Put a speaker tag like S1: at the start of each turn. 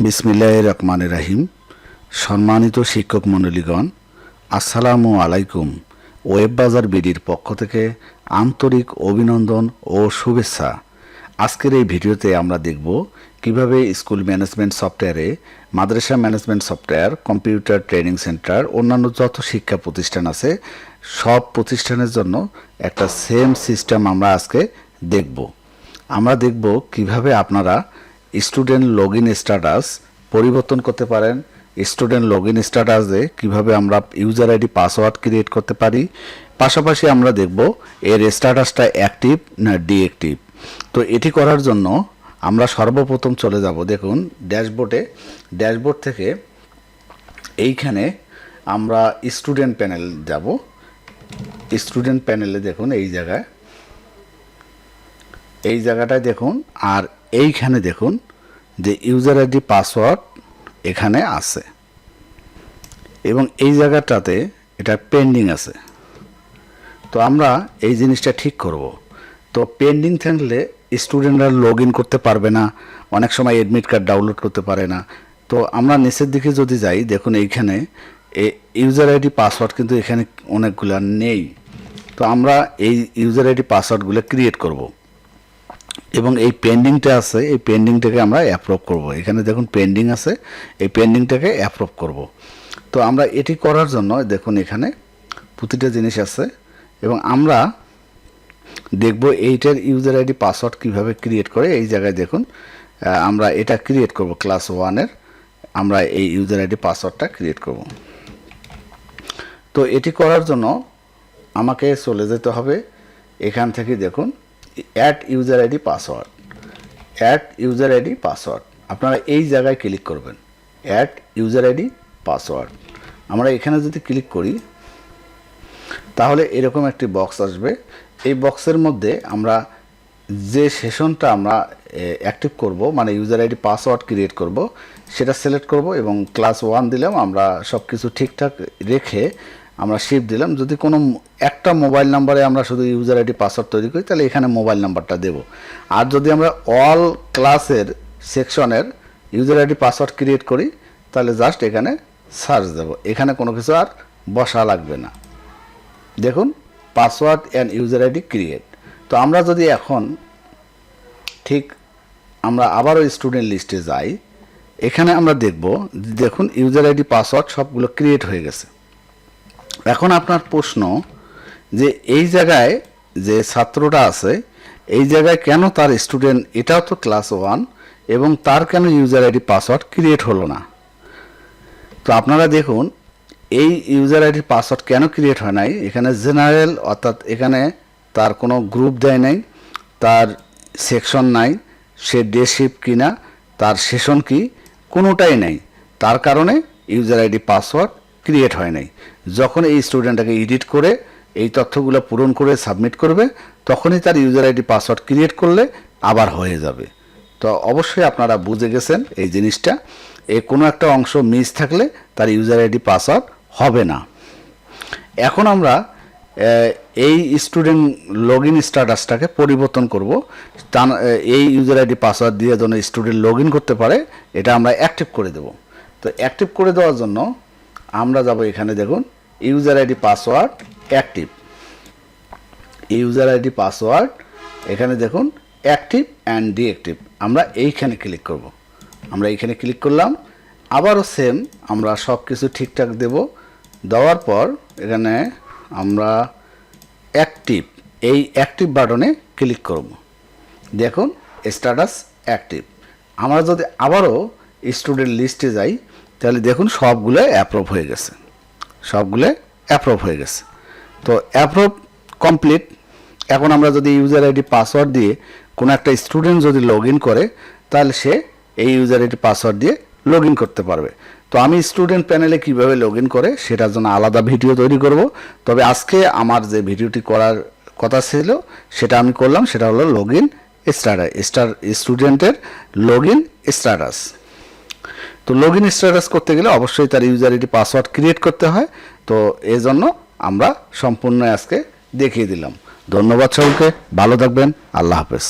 S1: বিসমিল্লাহির রহমানির রহিম। সম্মানিত শিক্ষক মণ্ডলীগণ, আসসালামু আলাইকুম। ওয়েব বাজার বিডির পক্ষ থেকে আন্তরিক অভিনন্দন ও শুভেচ্ছা। আজকের এই ভিডিওতে আমরা দেখব কিভাবে স্কুল ম্যানেজমেন্ট সফটওয়্যারে, মাদ্রাসা management software, computer training centre, অন্যান্য যত শিক্ষা প্রতিষ্ঠান আছে সব প্রতিষ্ঠানের জন্য একটা সেম সিস্টেম আমরা আজকে দেখব। আমরা দেখব কিভাবে আপনারা স্টুডেন্ট লগইন স্ট্যাটাস পরিবর্তন করতে পারেন, স্টুডেন্ট লগইন স্ট্যাটাসে কিভাবে আমরা ইউজার আইডি পাসওয়ার্ড ক্রিয়েট করতে পারি। পাশাপাশি আমরা দেখব এর স্ট্যাটাসটা অ্যাক্টিভ না ডিঅ্যাক্টিভ। তো এটি করার জন্য আমরা সর্বপ্রথম চলে যাব, দেখুন ড্যাশবোর্ড থেকে এইখানে আমরা স্টুডেন্ট প্যানেল যাব। স্টুডেন্ট প্যানেলে দেখুন এই জায়গাটায় দেখুন, আর এইখানে দেখুন যে ইউজার আইডি পাসওয়ার্ড এখানে আছে এবং এই জায়গাটাতে এটা পেন্ডিং আছে। তো আমরা এই জিনিসটা ঠিক করব। তো পেন্ডিং থাকলে স্টুডেন্টরা লগ ইন করতে পারবে না, অনেক সময় অ্যাডমিট কার্ড ডাউনলোড করতে পারে না। তো আমরা নিচের দিকে যদি যাই, দেখুন এইখানে ইউজার আইডি পাসওয়ার্ড কিন্তু এখানে অনেকগুলো নেই। তো আমরা এই ইউজার আইডি পাসওয়ার্ডগুলো ক্রিয়েট করব এবং এই পেন্ডিংটা আছে, এই পেন্ডিংটাকে আমরা অ্যাপ্রুভ করব। এখানে দেখুন পেন্ডিং আছে, এই পেন্ডিংটাকে অ্যাপ্রুভ করব। তো আমরা এটি করার জন্য দেখুন এখানে প্রতিটা জিনিস আছে এবং আমরা দেখব এইটার ইউজার আইডি পাসওয়ার্ড কীভাবে ক্রিয়েট করে। এই জায়গায় দেখুন আমরা এটা ক্রিয়েট করব, ক্লাস 1-এর আমরা এই ইউজার আইডি পাসওয়ার্ডটা ক্রিয়েট করব। তো এটি করার জন্য আমাকে চলে যেতে হবে এখান থেকে, দেখুন অ্যাড ইউজার আইডি পাসওয়ার্ড, আপনারা এই জায়গায় ক্লিক করবেন, অ্যাড ইউজার আইডি পাসওয়ার্ড। আমরা এখানে যদি ক্লিক করি তাহলে এরকম একটি বক্স আসবে। এই বক্সের মধ্যে আমরা যে সেশনটা আমরা অ্যাক্টিভ করব, মানে ইউজার আইডি পাসওয়ার্ড ক্রিয়েট করব, সেটা সিলেক্ট করব এবং ক্লাস 1 দিলাম। আমরা সব কিছু ঠিকঠাক রেখে আমরা শিফট দিলাম। যদি কোনো একটা মোবাইল নাম্বারে আমরা শুধু ইউজার আইডি পাসওয়ার্ড তৈরি করি তাহলে এখানে মোবাইল নাম্বারটা দেব। আর যদি আমরা অল ক্লাসের সেকশনের ইউজার আইডি পাসওয়ার্ড ক্রিয়েট করি তাহলে জাস্ট এখানে সার্চ দেব, এখানে কোনো কিছু আর বসা লাগবে না। দেখুন password and user ID create. তো আমরা যদি এখন ঠিক আমরা আবারও স্টুডেন্ট লিস্টে যাই, এখানে আমরা দেখব, দেখুন ইউজার আইডি পাসওয়ার্ড সবগুলো ক্রিয়েট হয়ে গেছে। এখন আপনার প্রশ্ন যে এই জায়গায় যে ছাত্রটা আছে এই জায়গায় কেন তার স্টুডেন্ট, এটাও তো ক্লাস 1, এবং তার কেন ইউজার আইডি পাসওয়ার্ড ক্রিয়েট হলো না? তো আপনারা দেখুন এই ইউজার আইডি পাসওয়ার্ড কেন ক্রিয়েট হয় নাই। এখানে জেনারেল, অর্থাৎ এখানে তার কোনো গ্রুপ দেয় নাই, তার সেকশন নাই, সে ডে শিফট কিনা, তার সেশন কি, কোনোটাই নাই। তার কারণে ইউজার আইডি পাসওয়ার্ড ক্রিয়েট হয় নাই। যখন এই স্টুডেন্টটাকে এডিট করে এই তথ্যগুলো পূরণ করে সাবমিট করবে তখনই তার ইউজার আইডি পাসওয়ার্ড ক্রিয়েট করলে আবার হয়ে যাবে। তো অবশ্যই আপনারা বুঝে গেছেন এই জিনিসটা। কোনো একটা অংশ মিস থাকলে তার ইউজার আইডি পাসওয়ার্ড হবে না। এখন আমরা এই স্টুডেন্ট লগ ইন স্ট্যাটাসটাকে পরিবর্তন করব। এই ইউজার আইডি পাসওয়ার্ড দিয়ে যেন স্টুডেন্ট লগ ইন করতে পারে এটা আমরা অ্যাক্টিভ করে দেব। তো অ্যাক্টিভ করে দেওয়ার জন্য আমরা যাব, এখানে দেখুন user ID password active, user ID password এখানে দেখুন অ্যাক্টিভ অ্যান্ড ডিঅ্যাক্টিভ। আমরা এইখানে ক্লিক করব। আমরা এইখানে ক্লিক করলাম, আবারও সেম আমরা সব কিছু ঠিকঠাক দেব। দেওয়ার পর এখানে আমরা অ্যাক্টিভ, এই অ্যাক্টিভ বাটনে ক্লিক করব। দেখুন স্ট্যাটাস অ্যাক্টিভ। আমরা যদি আবারও স্টুডেন্ট লিস্টে যাই তাহলে দেখুন সবগুলো অ্যাপ্রুভ হয়ে গেছে, তো অ্যাপ্রুভ কমপ্লিট। এখন আমরা যদি ইউজার আইডি পাসওয়ার্ড দিয়ে কোনো একটা স্টুডেন্ট যদি লগ ইন করে তাহলে সে এই ইউজার আইডি পাসওয়ার্ড দিয়ে লগ ইন করতে পারবে। তো আমি স্টুডেন্ট প্যানেলে কিভাবে লগ ইন করে সেটার জন্য আলাদা ভিডিও তৈরি করব। তবে আজকে আমার যে ভিডিওটি করার কথা ছিল সেটা আমি করলাম, সেটা হলো লগ ইন স্টুডেন্টের লগ ইন স্ট্যাটাস। তো লগ ইন স্ট্যাটাস করতে গেলে অবশ্যই তার ইউজার আইডি পাসওয়ার্ড ক্রিয়েট করতে হয়। তো এই জন্য আমরা সম্পূর্ণ আজকে দেখিয়ে দিলাম। ধন্যবাদ সকলকে, ভালো থাকবেন, আল্লাহ হাফেজ।